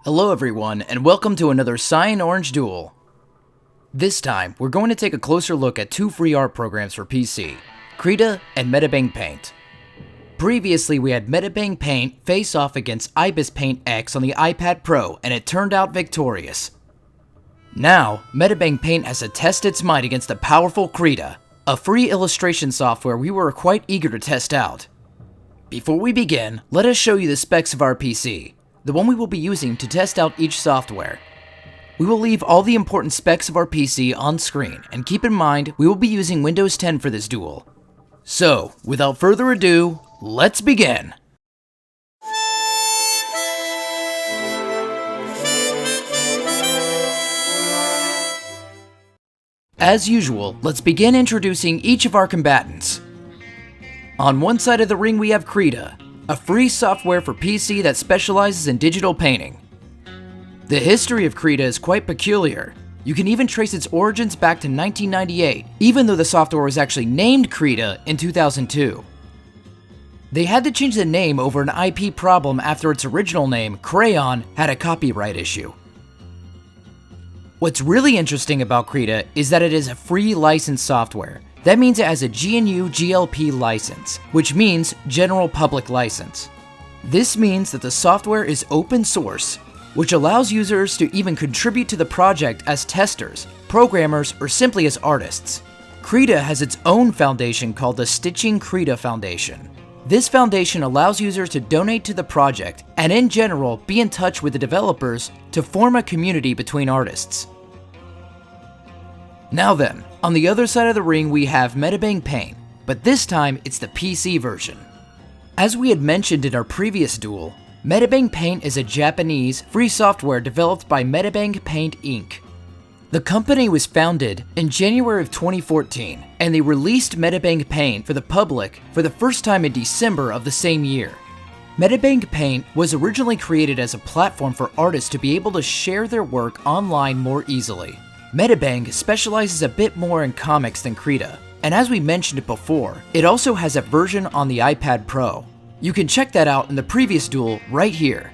Hello everyone, and welcome to another Cyan Orange Duel. This time, we're going to take a closer look at two free art programs for PC, Krita and Medibang Paint. Previously, we had Medibang Paint face off against Ibis Paint X on the iPad Pro, and it turned out victorious. Now, Medibang Paint has to test its might against the powerful Krita, a free illustration software we were quite eager to test out. Before we begin, let us show you the specs of our PC, the one we will be using to test out each software. We will leave all the important specs of our PC on screen, and keep in mind we will be using Windows 10 for this duel. So, without further ado, let's begin! As usual, let's begin introducing each of our combatants. On one side of the ring we have Krita, a free software for PC that specializes in digital painting. The history of Krita is quite peculiar. You can even trace its origins back to 1998, even though the software was actually named Krita in 2002. They had to change the name over an IP problem after its original name, Crayon, had a copyright issue. What's really interesting about Krita is that it is a free licensed software. That means it has a GNU GLP license, which means General Public License. This means that the software is open source, which allows users to even contribute to the project as testers, programmers, or simply as artists. Krita has its own foundation called the Stitching Krita Foundation. This foundation allows users to donate to the project and in general be in touch with the developers to form a community between artists. Now then, on the other side of the ring we have Medibang Paint, but this time it's the PC version. As we had mentioned in our previous duel, Medibang Paint is a Japanese free software developed by Medibang Paint Inc. The company was founded in January of 2014, and they released Medibang Paint for the public for the first time in December of the same year. Medibang Paint was originally created as a platform for artists to be able to share their work online more easily. Medibang specializes a bit more in comics than Krita, and as we mentioned it before, it also has a version on the iPad Pro. You can check that out in the previous duel right here.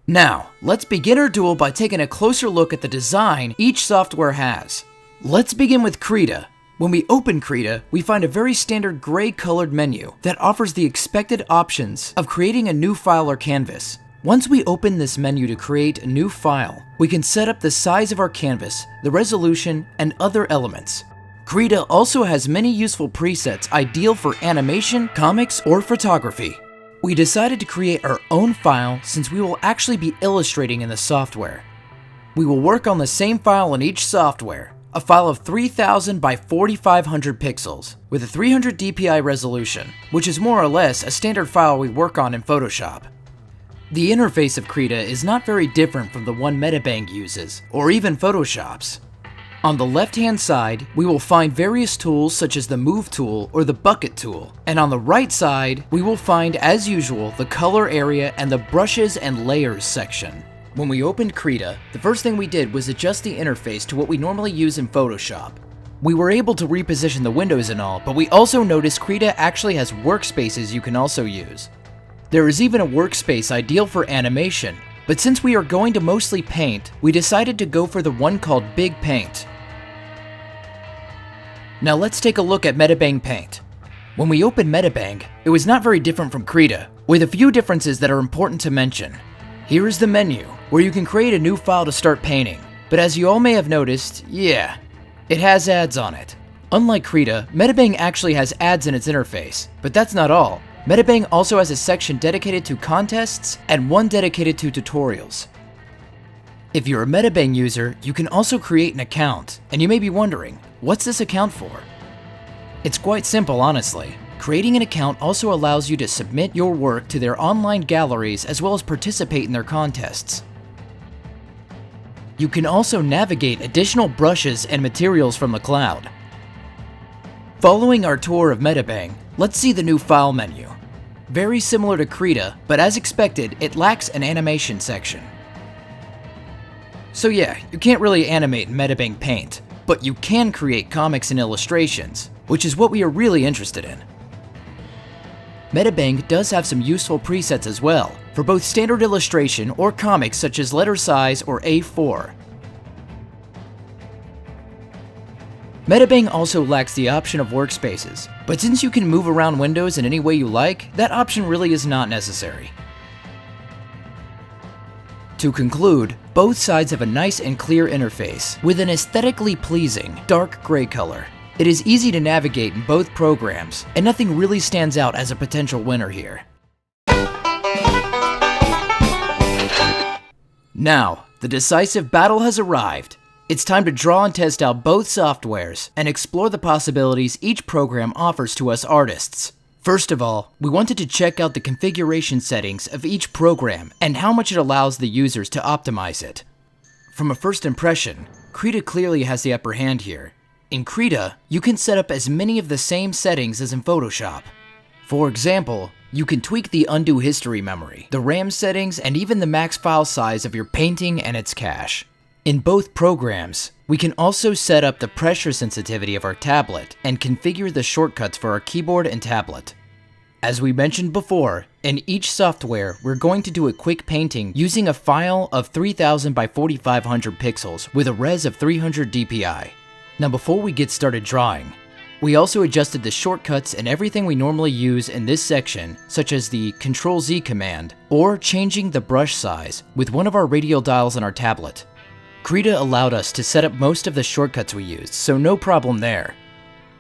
Now, let's begin our duel by taking a closer look at the design each software has. Let's begin with Krita. When we open Krita, we find a very standard gray colored menu that offers the expected options of creating a new file or canvas. Once we open this menu to create a new file, we can set up the size of our canvas, the resolution, and other elements. Krita also has many useful presets ideal for animation, comics, or photography. We decided to create our own file since we will actually be illustrating in the software. We will work on the same file in each software, a file of 3000 by 4500 pixels with a 300 dpi resolution, which is more or less a standard file we work on in Photoshop. The interface of Krita is not very different from the one Medibang uses, or even Photoshop's. On the left-hand side, we will find various tools such as the Move tool or the Bucket tool, and on the right side, we will find, as usual, the color area and the brushes and layers section. When we opened Krita, the first thing we did was adjust the interface to what we normally use in Photoshop. We were able to reposition the windows and all, but we also noticed Krita actually has workspaces you can also use. There is even a workspace ideal for animation, but since we are going to mostly paint, we decided to go for the one called Big Paint. Now let's take a look at Medibang Paint. When we opened Medibang, it was not very different from Krita, with a few differences that are important to mention. Here is the menu, where you can create a new file to start painting, but as you all may have noticed, yeah, it has ads on it. Unlike Krita, Medibang actually has ads in its interface, but that's not all. Medibang also has a section dedicated to contests and one dedicated to tutorials. If you're a Medibang user, you can also create an account, and you may be wondering, what's this account for? It's quite simple, honestly. Creating an account also allows you to submit your work to their online galleries as well as participate in their contests. You can also navigate additional brushes and materials from the cloud. Following our tour of Medibang, let's see the new file menu. Very similar to Krita, but as expected, it lacks an animation section. So yeah, you can't really animate in Medibang Paint, but you can create comics and illustrations, which is what we are really interested in. Medibang does have some useful presets as well, for both standard illustration or comics such as letter size or A4. Medibang also lacks the option of workspaces, but since you can move around windows in any way you like, that option really is not necessary. To conclude, both sides have a nice and clear interface, with an aesthetically pleasing, dark gray color. It is easy to navigate in both programs, and nothing really stands out as a potential winner here. Now, the decisive battle has arrived. It's time to draw and test out both softwares, and explore the possibilities each program offers to us artists. First of all, we wanted to check out the configuration settings of each program and how much it allows the users to optimize it. From a first impression, Krita clearly has the upper hand here. In Krita, you can set up as many of the same settings as in Photoshop. For example, you can tweak the undo history memory, the RAM settings, and even the max file size of your painting and its cache. In both programs, we can also set up the pressure sensitivity of our tablet and configure the shortcuts for our keyboard and tablet. As we mentioned before, in each software, we're going to do a quick painting using a file of 3000 by 4500 pixels with a res of 300 dpi. Now before we get started drawing, we also adjusted the shortcuts and everything we normally use in this section, such as the Ctrl-Z command, or changing the brush size with one of our radial dials on our tablet. Krita allowed us to set up most of the shortcuts we used, so no problem there.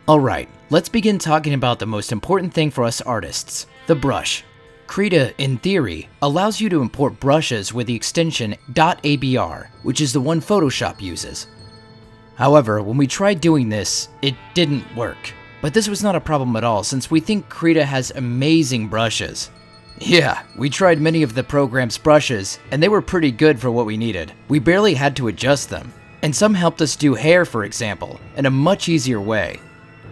Alright, let's begin talking about the most important thing for us artists, the brush. Krita, in theory, allows you to import brushes with the extension .abr, which is the one Photoshop uses. However, when we tried doing this, it didn't work. But this was not a problem at all since we think Krita has amazing brushes. Yeah, we tried many of the program's brushes, and they were pretty good for what we needed. We barely had to adjust them, and some helped us do hair, for example, in a much easier way.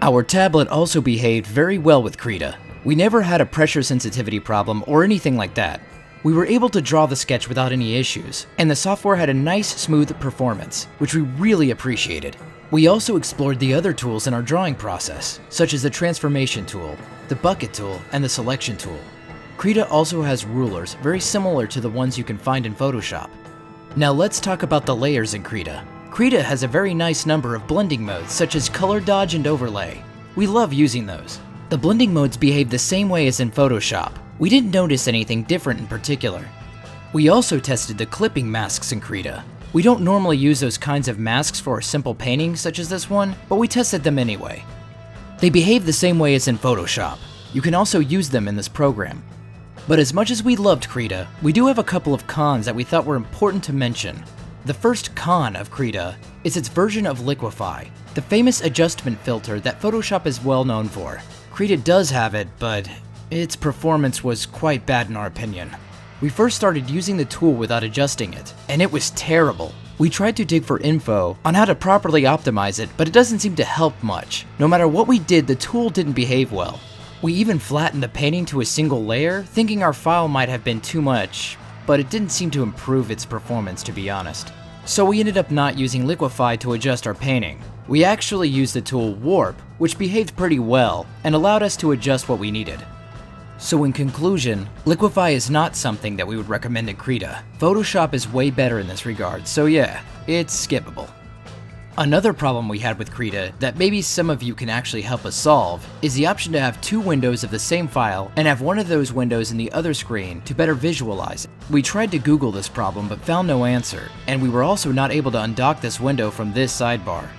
Our tablet also behaved very well with Krita. We never had a pressure sensitivity problem or anything like that. We were able to draw the sketch without any issues, and the software had a nice, smooth performance, which we really appreciated. We also explored the other tools in our drawing process, such as the transformation tool, the bucket tool, and the selection tool. Krita also has rulers very similar to the ones you can find in Photoshop. Now let's talk about the layers in Krita. Krita has a very nice number of blending modes such as color dodge and overlay. We love using those. The blending modes behave the same way as in Photoshop. We didn't notice anything different in particular. We also tested the clipping masks in Krita. We don't normally use those kinds of masks for a simple painting such as this one, but we tested them anyway. They behave the same way as in Photoshop. You can also use them in this program. But as much as we loved Krita, we do have a couple of cons that we thought were important to mention. The first con of Krita is its version of Liquify, the famous adjustment filter that Photoshop is well known for. Krita does have it, but its performance was quite bad in our opinion. We first started using the tool without adjusting it, and it was terrible. We tried to dig for info on how to properly optimize it, but it doesn't seem to help much. No matter what we did, the tool didn't behave well. We even flattened the painting to a single layer, thinking our file might have been too much, but it didn't seem to improve its performance, to be honest. So we ended up not using Liquify to adjust our painting. We actually used the tool Warp, which behaved pretty well and allowed us to adjust what we needed. So in conclusion, Liquify is not something that we would recommend in Krita. Photoshop is way better in this regard, so yeah, it's skippable. Another problem we had with Krita that maybe some of you can actually help us solve is the option to have two windows of the same file and have one of those windows in the other screen to better visualize it. We tried to Google this problem but found no answer, and we were also not able to undock this window from this sidebar.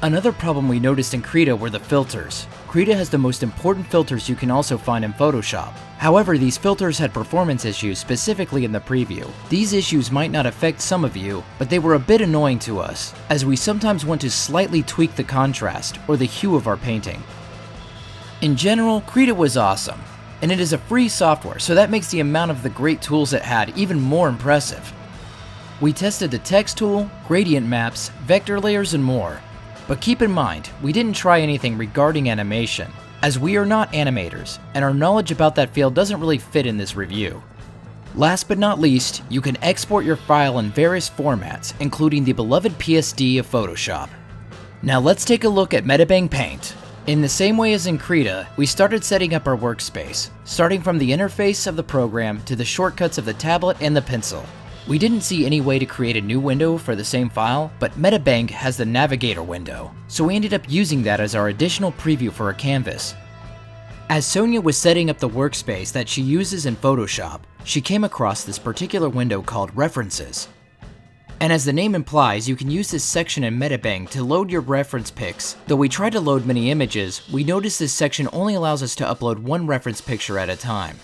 Another problem we noticed in Krita were the filters. Krita has the most important filters you can also find in Photoshop. However, these filters had performance issues specifically in the preview. These issues might not affect some of you, but they were a bit annoying to us, as we sometimes want to slightly tweak the contrast or the hue of our painting. In general, Krita was awesome, and it is a free software, so that makes the amount of the great tools it had even more impressive. We tested the text tool, gradient maps, vector layers, and more. But keep in mind, we didn't try anything regarding animation, as we are not animators, and our knowledge about that field doesn't really fit in this review. Last but not least, you can export your file in various formats, including the beloved PSD of Photoshop. Now let's take a look at Medibang Paint. In the same way as in Krita, we started setting up our workspace, starting from the interface of the program to the shortcuts of the tablet and the pencil. We didn't see any way to create a new window for the same file, but Medibang has the navigator window, so we ended up using that as our additional preview for our canvas. As Sonia was setting up the workspace that she uses in Photoshop, she came across this particular window called References. And as the name implies, you can use this section in Medibang to load your reference pics. Though we tried to load many images, we noticed this section only allows us to upload one reference picture at a time.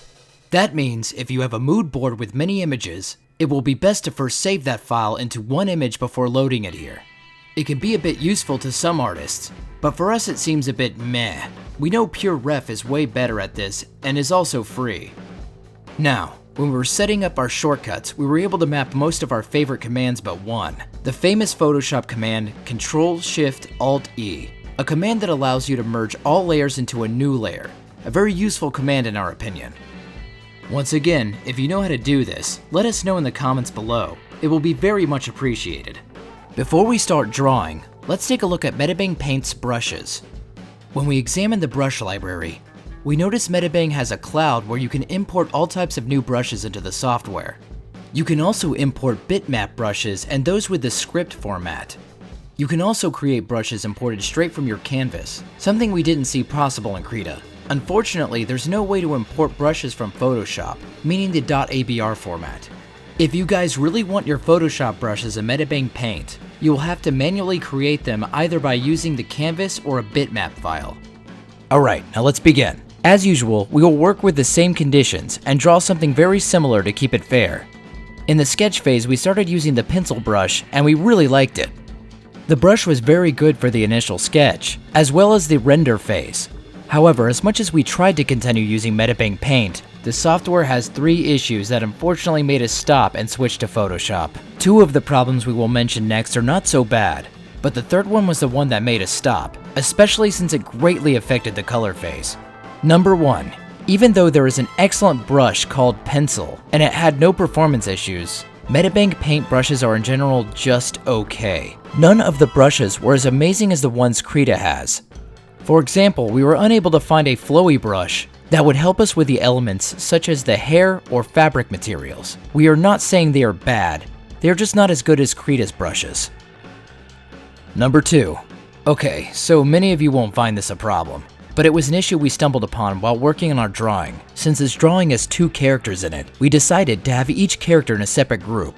That means if you have a mood board with many images, it will be best to first save that file into one image before loading it here. It can be a bit useful to some artists, but for us it seems a bit meh. We know Pure Ref is way better at this and is also free. Now, when we were setting up our shortcuts, we were able to map most of our favorite commands but one, the famous Photoshop command Ctrl-Shift-Alt-E, a command that allows you to merge all layers into a new layer, a very useful command in our opinion. Once again, if you know how to do this, let us know in the comments below. It will be very much appreciated. Before we start drawing, let's take a look at Medibang Paint's brushes. When we examine the brush library, we notice Medibang has a cloud where you can import all types of new brushes into the software. You can also import bitmap brushes and those with the script format. You can also create brushes imported straight from your canvas, something we didn't see possible in Krita. Unfortunately, there's no way to import brushes from Photoshop, meaning the .abr format. If you guys really want your Photoshop brushes in Medibang Paint, you will have to manually create them either by using the canvas or a bitmap file. Alright, now let's begin. As usual, we will work with the same conditions and draw something very similar to keep it fair. In the sketch phase, we started using the pencil brush and we really liked it. The brush was very good for the initial sketch, as well as the render phase. However, as much as we tried to continue using Medibang Paint, the software has 3 issues that unfortunately made us stop and switch to Photoshop. 2 of the problems we will mention next are not so bad, but the third one was the one that made us stop, especially since it greatly affected the color phase. Number 1. Even though there is an excellent brush called Pencil, and it had no performance issues, Medibang Paint brushes are in general just okay. None of the brushes were as amazing as the ones Krita has. For example, we were unable to find a flowy brush that would help us with the elements such as the hair or fabric materials. We are not saying they are bad, they are just not as good as Krita's brushes. Number 2. Okay, so many of you won't find this a problem, but it was an issue we stumbled upon while working on our drawing. Since this drawing has 2 characters in it, we decided to have each character in a separate group.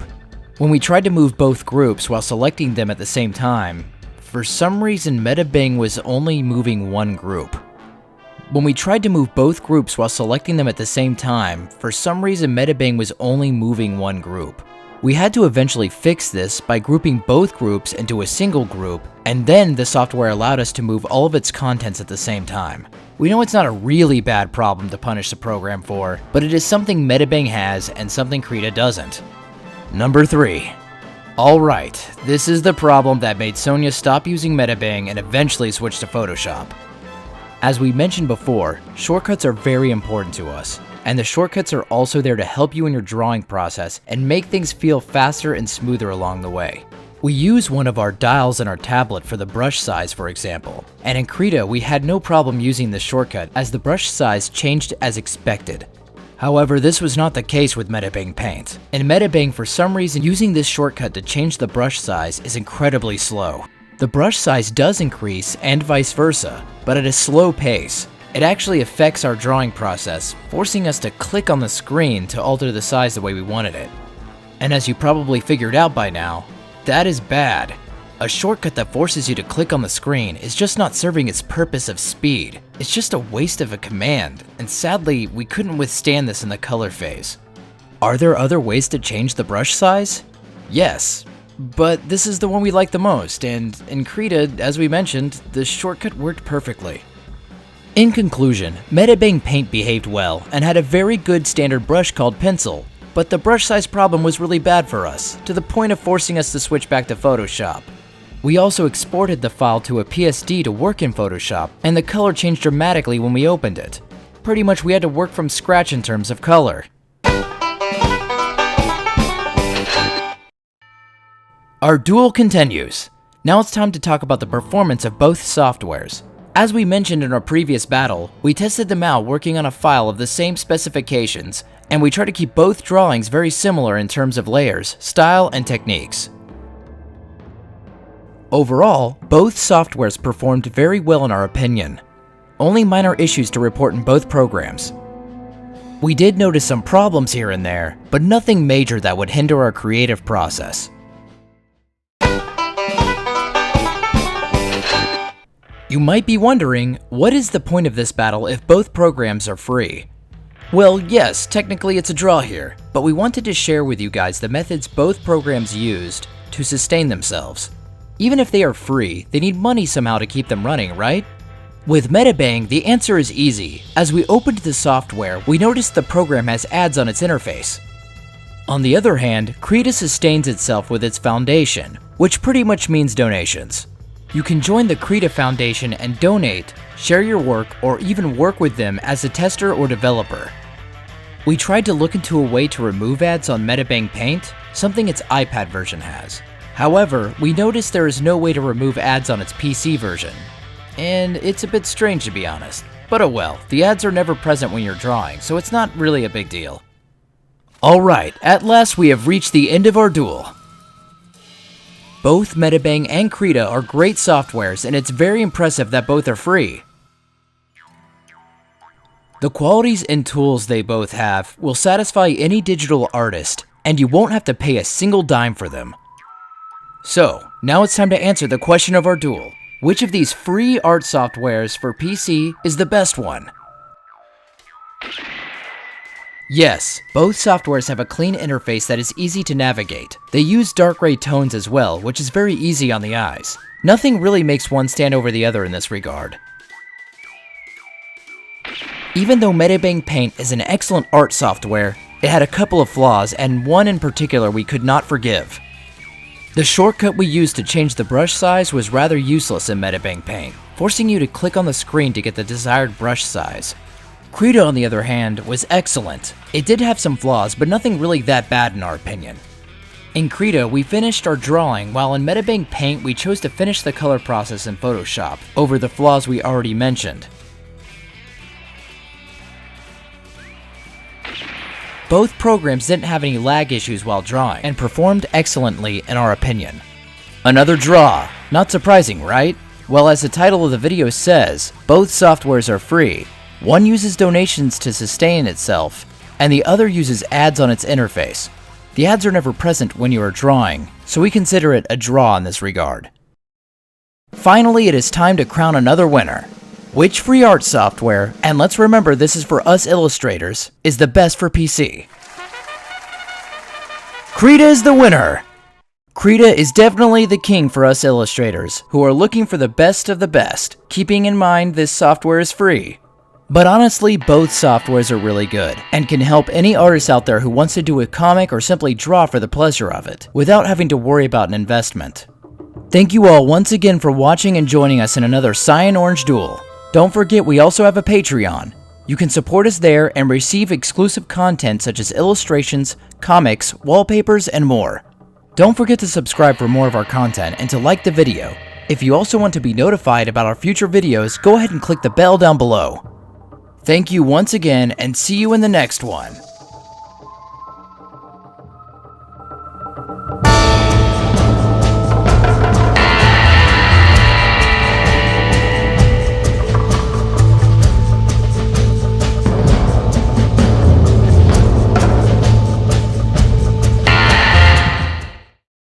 When we tried to move both groups while selecting them at the same time, for some reason Medibang was only moving one group. When we tried to move both groups while selecting them at the same time, for some reason Medibang was only moving one group. We had to eventually fix this by grouping both groups into a single group, and then the software allowed us to move all of its contents at the same time. We know it's not a really bad problem to punish the program for, but it is something Medibang has and something Krita doesn't. Number 3. Alright, this is the problem that made Sonia stop using Medibang and eventually switch to Photoshop. As we mentioned before, shortcuts are very important to us, and the shortcuts are also there to help you in your drawing process and make things feel faster and smoother along the way. We use one of our dials in our tablet for the brush size, for example, and in Krita we had no problem using the shortcut as the brush size changed as expected. However, this was not the case with Medibang Paint. In Medibang, for some reason, using this shortcut to change the brush size is incredibly slow. The brush size does increase and vice versa, but at a slow pace. It actually affects our drawing process, forcing us to click on the screen to alter the size the way we wanted it. And as you probably figured out by now, that is bad. A shortcut that forces you to click on the screen is just not serving its purpose of speed. It's just a waste of a command, and sadly, we couldn't withstand this in the color phase. Are there other ways to change the brush size? Yes, but this is the one we like the most, and in Krita, as we mentioned, the shortcut worked perfectly. In conclusion, Medibang Paint behaved well and had a very good standard brush called Pencil, but the brush size problem was really bad for us, to the point of forcing us to switch back to Photoshop. We also exported the file to a PSD to work in Photoshop, and the color changed dramatically when we opened it. Pretty much we had to work from scratch in terms of color. Our duel continues. Now it's time to talk about the performance of both softwares. As we mentioned in our previous battle, we tested them out working on a file of the same specifications, and we try to keep both drawings very similar in terms of layers, style, and techniques. Overall, both softwares performed very well in our opinion. Only minor issues to report in both programs. We did notice some problems here and there, but nothing major that would hinder our creative process. You might be wondering, what is the point of this battle if both programs are free? Well, yes, technically it's a draw here, but we wanted to share with you guys the methods both programs used to sustain themselves. Even if they are free, they need money somehow to keep them running, right? With Medibang, the answer is easy. As we opened the software, we noticed the program has ads on its interface. On the other hand, Krita sustains itself with its foundation, which pretty much means donations. You can join the Krita Foundation and donate, share your work, or even work with them as a tester or developer. We tried to look into a way to remove ads on Medibang Paint, something its iPad version has. However, we noticed there is no way to remove ads on its PC version. And it's a bit strange to be honest. But oh well, the ads are never present when you're drawing, so it's not really a big deal. Alright, at last we have reached the end of our duel. Both Medibang and Krita are great softwares, and it's very impressive that both are free. The qualities and tools they both have will satisfy any digital artist, and you won't have to pay a single dime for them. So, now it's time to answer the question of our duel. Which of these free art softwares for PC is the best one? Yes, both softwares have a clean interface that is easy to navigate. They use dark gray tones as well, which is very easy on the eyes. Nothing really makes one stand over the other in this regard. Even though Medibang Paint is an excellent art software, it had a couple of flaws, and one in particular we could not forgive. The shortcut we used to change the brush size was rather useless in Medibang Paint, forcing you to click on the screen to get the desired brush size. Krita, on the other hand, was excellent. It did have some flaws, but nothing really that bad in our opinion. In Krita, we finished our drawing, while in Medibang Paint we chose to finish the color process in Photoshop, over the flaws we already mentioned. Both programs didn't have any lag issues while drawing, and performed excellently in our opinion. Another draw. Not surprising, right? Well, as the title of the video says, both softwares are free. One uses donations to sustain itself, and the other uses ads on its interface. The ads are never present when you are drawing, so we consider it a draw in this regard. Finally, it is time to crown another winner. Which free art software, and let's remember this is for us illustrators, is the best for PC? Krita is the winner! Krita is definitely the king for us illustrators, who are looking for the best of the best, keeping in mind this software is free. But honestly, both softwares are really good, and can help any artist out there who wants to do a comic or simply draw for the pleasure of it, without having to worry about an investment. Thank you all once again for watching and joining us in another Cyan Orange Duel. Don't forget we also have a Patreon. You can support us there and receive exclusive content such as illustrations, comics, wallpapers, and more. Don't forget to subscribe for more of our content and to like the video. If you also want to be notified about our future videos, go ahead and click the bell down below. Thank you once again, and see you in the next one.